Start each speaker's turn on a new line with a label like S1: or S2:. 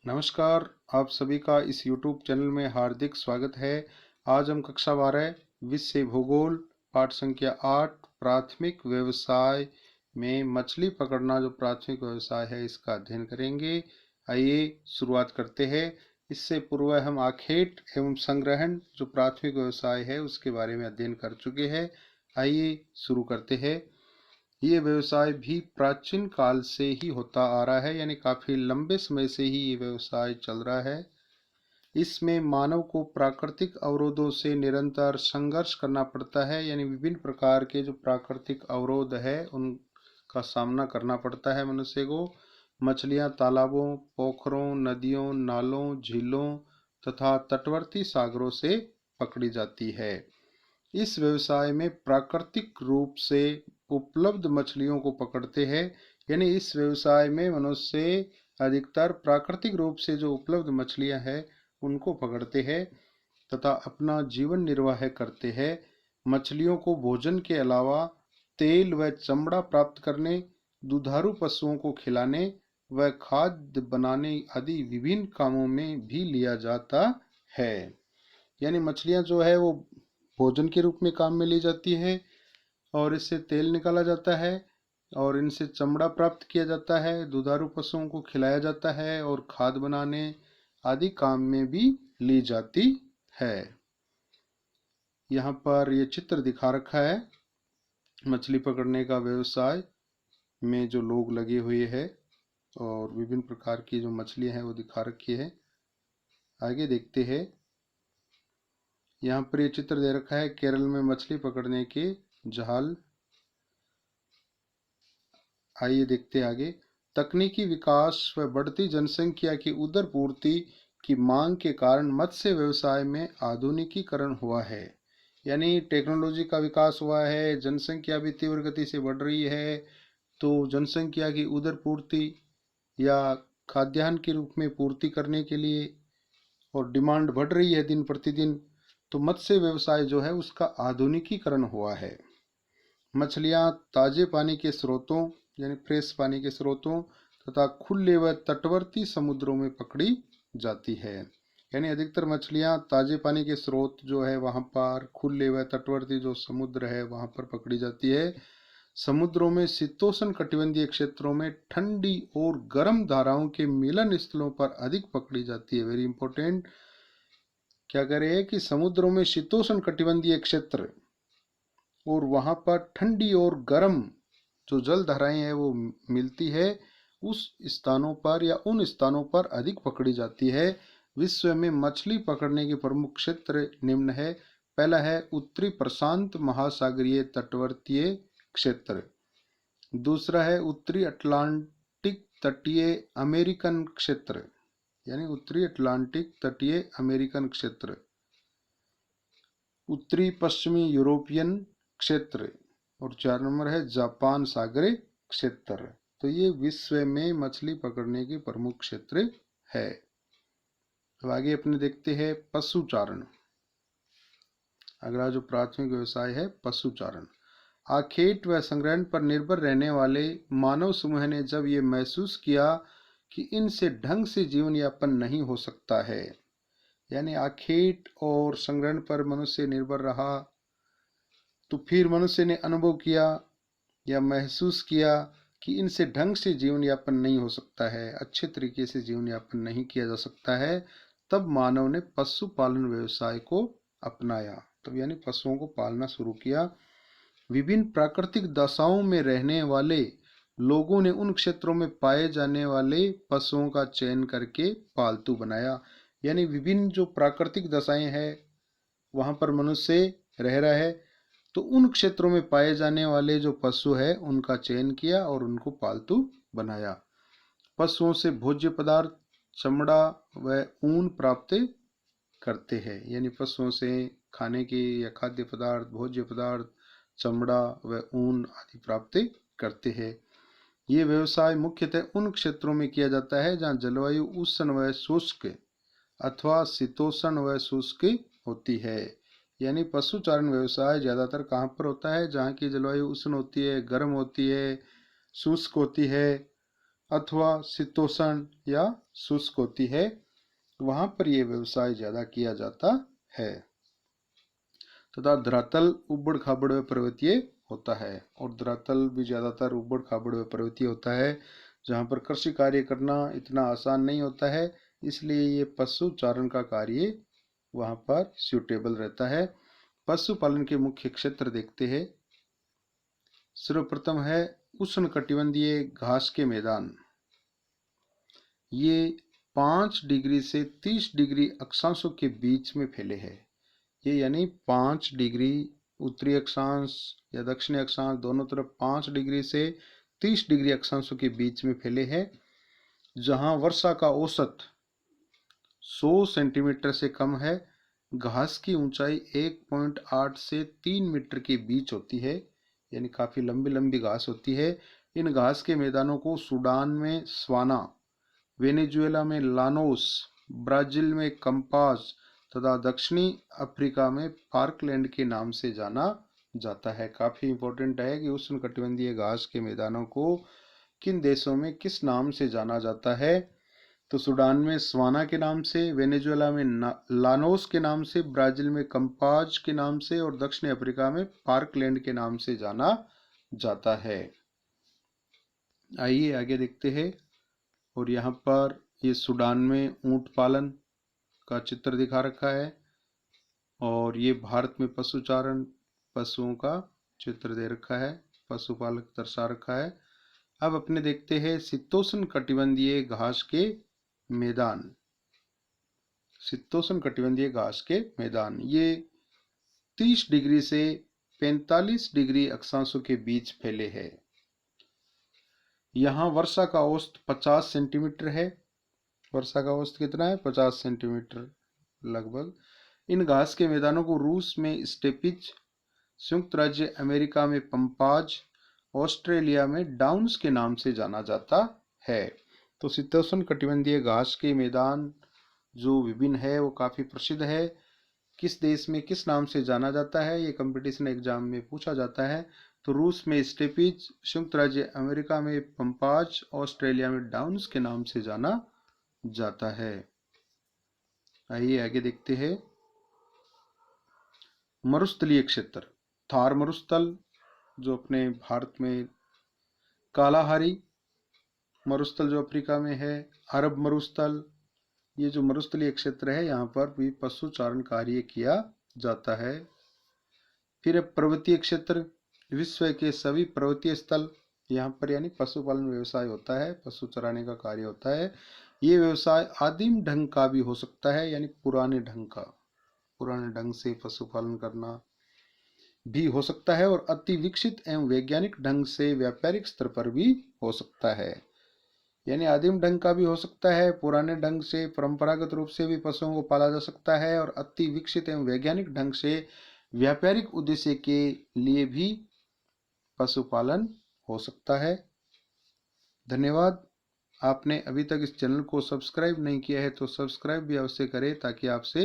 S1: नमस्कार, आप सभी का इस YouTube चैनल में हार्दिक स्वागत है। आज हम कक्षा 12 विषय भूगोल पाठ संख्या 8 प्राथमिक व्यवसाय में मछली पकड़ना जो प्राथमिक व्यवसाय है इसका अध्ययन करेंगे। आइए शुरुआत करते हैं। इससे पूर्व हम आखेट एवं संग्रहण जो प्राथमिक व्यवसाय है उसके बारे में अध्ययन कर चुके हैं। आइए शुरू करते हैं। ये व्यवसाय भी प्राचीन काल से ही होता आ रहा है, यानी काफी लंबे समय से ही ये व्यवसाय चल रहा है। इसमें मानव को प्राकृतिक अवरोधों से निरंतर संघर्ष करना पड़ता है, यानी विभिन्न प्रकार के जो प्राकृतिक अवरोध है उनका सामना करना पड़ता है मनुष्य को। मछलियां तालाबों, पोखरों, नदियों, नालों, झीलों तथा तटवर्ती सागरों से पकड़ी जाती है। इस व्यवसाय में प्राकृतिक रूप से उपलब्ध मछलियों को पकड़ते हैं, यानी इस व्यवसाय में मनुष्य अधिकतर प्राकृतिक रूप से जो उपलब्ध मछलियां हैं उनको पकड़ते हैं तथा अपना जीवन निर्वाह करते हैं। मछलियों को भोजन के अलावा तेल व चमड़ा प्राप्त करने, दुधारू पशुओं को खिलाने व खाद्य बनाने आदि विभिन्न कामों में भी लिया जाता है। यानी मछलियां जो है वो भोजन के रूप में काम में ली जाती है और इससे तेल निकाला जाता है और इनसे चमड़ा प्राप्त किया जाता है, दुधारू पशुओं को खिलाया जाता है और खाद बनाने आदि काम में भी ली जाती है। यहाँ पर ये चित्र दिखा रखा है मछली पकड़ने का व्यवसाय में जो लोग लगे हुए हैं और विभिन्न प्रकार की जो मछलियां हैं वो दिखा रखी है। आगे देखते हैं। यहाँ पर ये चित्र दे रखा है केरल में मछली पकड़ने के जाल। आइए देखते आगे। तकनीकी विकास व बढ़ती जनसंख्या की उदर पूर्ति की मांग के कारण मत्स्य व्यवसाय में आधुनिकीकरण हुआ है। यानी टेक्नोलॉजी का विकास हुआ है, जनसंख्या भी तीव्र गति से बढ़ रही है, तो जनसंख्या की उदर पूर्ति या खाद्यान्न के रूप में पूर्ति करने के लिए और डिमांड बढ़ रही है दिन प्रतिदिन, तो मत्स्य व्यवसाय जो है उसका आधुनिकीकरण हुआ है। मछलियां ताजे पानी के स्रोतों यानी फ्रेश पानी के स्रोतों तथा खुले व तटवर्ती समुद्रों में पकड़ी जाती है। यानी अधिकतर मछलियां ताजे पानी के स्रोत जो है वहां पर, खुले व तटवर्ती जो समुद्र है वहां पर पकड़ी जाती है। समुद्रों में शीतोष्ण कटिबंधीय क्षेत्रों में ठंडी और गर्म धाराओं के मिलन स्थलों पर अधिक पकड़ी जाती है। Very important. क्या करें कि समुद्रों में शीतोष्ण कटिबंधीय क्षेत्र और वहां पर ठंडी और गर्म जो जल धाराएं हैं वो मिलती है, उस स्थानों पर या उन स्थानों पर अधिक पकड़ी जाती है। विश्व में मछली पकड़ने के प्रमुख क्षेत्र निम्न है। पहला है उत्तरी प्रशांत महासागरीय तटवर्तीय क्षेत्र। दूसरा है उत्तरी अटलांटिक तटीय अमेरिकन क्षेत्र, यानी उत्तरी अटलांटिक तटीय अमेरिकन क्षेत्र। उत्तरी पश्चिमी यूरोपियन क्षेत्र और 4 नंबर है जापान सागरीय क्षेत्र। तो ये विश्व में मछली पकड़ने के प्रमुख क्षेत्र है। अब आगे अपने देखते हैं पशुचारण। अगला जो प्राथमिक व्यवसाय है पशुचारण। आखेट व संग्रहण पर निर्भर रहने वाले मानव समूह ने जब ये महसूस किया कि इनसे ढंग से जीवन यापन नहीं हो सकता है, यानी आखेट और संग्रहण पर मनुष्य निर्भर रहा, तो फिर मनुष्य ने अनुभव किया या महसूस किया कि इनसे ढंग से जीवन यापन नहीं हो सकता है, अच्छे तरीके से जीवन यापन नहीं किया जा सकता है। तब मानव ने पशुपालन व्यवसाय को अपनाया, तब यानी पशुओं को पालना शुरू किया। विभिन्न प्राकृतिक दशाओं में रहने वाले लोगों ने उन क्षेत्रों में पाए जाने वाले पशुओं का चयन करके पालतू बनाया। यानी विभिन्न जो प्राकृतिक दशाएं हैं वहां पर मनुष्य रह रहा है, तो उन क्षेत्रों में पाए जाने वाले जो पशु है उनका चयन किया और उनको पालतू बनाया। पशुओं से भोज्य पदार्थ, चमड़ा व ऊन प्राप्त करते हैं, यानी पशुओं से खाने के या खाद्य पदार्थ, भोज्य पदार्थ, चमड़ा व ऊन आदि प्राप्त करते हैं। ये व्यवसाय मुख्यतः उन क्षेत्रों में किया जाता है जहाँ जलवायु उष्ण व शुष्क अथवा शीतोष्ण व शुष्क होती है। यानी पशुचारण व्यवसाय ज्यादातर कहाँ पर होता है? जहाँ की जलवायु उष्ण होती है, गर्म होती है, शुष्क होती है अथवा शीतोष्ण या शुष्क होती है, वहां पर यह व्यवसाय ज्यादा किया जाता है। तथा धरातल उबड़ खाबड़ व पर्वतीय होता है, और धरातल भी ज्यादातर उबड़ खाबड़ व पर्वतीय होता है, जहाँ पर कृषि कार्य करना इतना आसान नहीं होता है, इसलिए ये पशु चारण का कार्य वहाँ पर सूटेबल रहता है। पशुपालन के मुख्य क्षेत्र देखते हैं। सर्वप्रथम है उष्णकटिबंधीय घास के मैदान। ये 5 डिग्री से 30 डिग्री अक्षांशों के बीच में फैले हैं। ये यानी 5 डिग्री उत्तरी अक्षांश या दक्षिणी अक्षांश दोनों तरफ 5 डिग्री से 30 डिग्री अक्षांशों के बीच में फैले हैं, जहां वर्षा का औसत 100 सेंटीमीटर से कम है। घास की ऊंचाई 1.8 से 3 मीटर के बीच होती है, यानी काफी लंबी लंबी घास होती है। इन घास के मैदानों को सूडान में स्वाना, वेनेजुएला में लानोस, ब्राजील में कंपास तथा दक्षिणी अफ्रीका में फार्कलैंड के नाम से जाना जाता है। काफी इंपॉर्टेंट है कि उष्णकटिबंधीय घास के मैदानों को किन देशों में किस नाम से जाना जाता है। तो सूडान में स्वाना के नाम से, वेनेजुएला में लानोस के नाम से, ब्राजील में कंपाज के नाम से और दक्षिणी अफ्रीका में फार्कलैंड के नाम से जाना जाता है। आइए आगे देखते हैं। और यहाँ पर ये सूडान में ऊंट पालन का चित्र दिखा रखा है, और ये भारत में पशुचारण पशुओं का चित्र दे रखा है, पशुपालक दर्शा रखा है। अब अपने देखते हैं शीतोष्ण कटिबंधीय घास के मैदान। शीतोष्ण कटिबंधीय घास के मैदान ये 30 डिग्री से 45 डिग्री अक्षांशों के बीच फैले हैं। यहाँ वर्षा का औसत 50 सेंटीमीटर है। वर्षा का औसत कितना है? 50 सेंटीमीटर लगभग। इन घास के मैदानों को रूस में स्टेपिज, संयुक्त राज्य अमेरिका में पंपाज, ऑस्ट्रेलिया में डाउन्स के नाम से जाना जाता है। तो शीतोष्ण कटिबंधीय घास के मैदान जो विभिन्न है वो काफी प्रसिद्ध है। किस देश में किस नाम से जाना जाता है, ये कंपटीशन एग्जाम में पूछा जाता है। तो रूस में स्टेपिज, संयुक्त राज्य अमेरिका में पंपाज, ऑस्ट्रेलिया में डाउन्स के नाम से जाना जाता है। आइए आगे देखते हैं। मरुस्थलीय क्षेत्र, थार मरुस्थल जो अपने भारत में, कालाहारी मरुस्थल जो अफ्रीका में है, अरब मरुस्थल, ये जो मरुस्थलीय क्षेत्र है यहाँ पर भी पशु चारण कार्य किया जाता है। फिर पर्वतीय क्षेत्र, विश्व के सभी पर्वतीय स्थल, यहाँ पर यानी पशुपालन व्यवसाय होता है, पशु चराने का कार्य होता है। ये व्यवसाय आदिम ढंग का भी हो सकता है, यानी पुराने ढंग से पशुपालन करना भी हो सकता है, और अति विकसित एवं वैज्ञानिक ढंग से व्यापारिक स्तर पर भी हो सकता है। यानी आदिम ढंग का भी हो सकता है, पुराने ढंग से परंपरागत रूप से भी पशुओं को पाला जा सकता है, और अति विकसित एवं वैज्ञानिक ढंग से व्यापारिक उद्देश्य के लिए भी पशुपालन हो सकता है। धन्यवाद। आपने अभी तक इस चैनल को सब्सक्राइब नहीं किया है तो सब्सक्राइब भी अवश्य करें, ताकि आपसे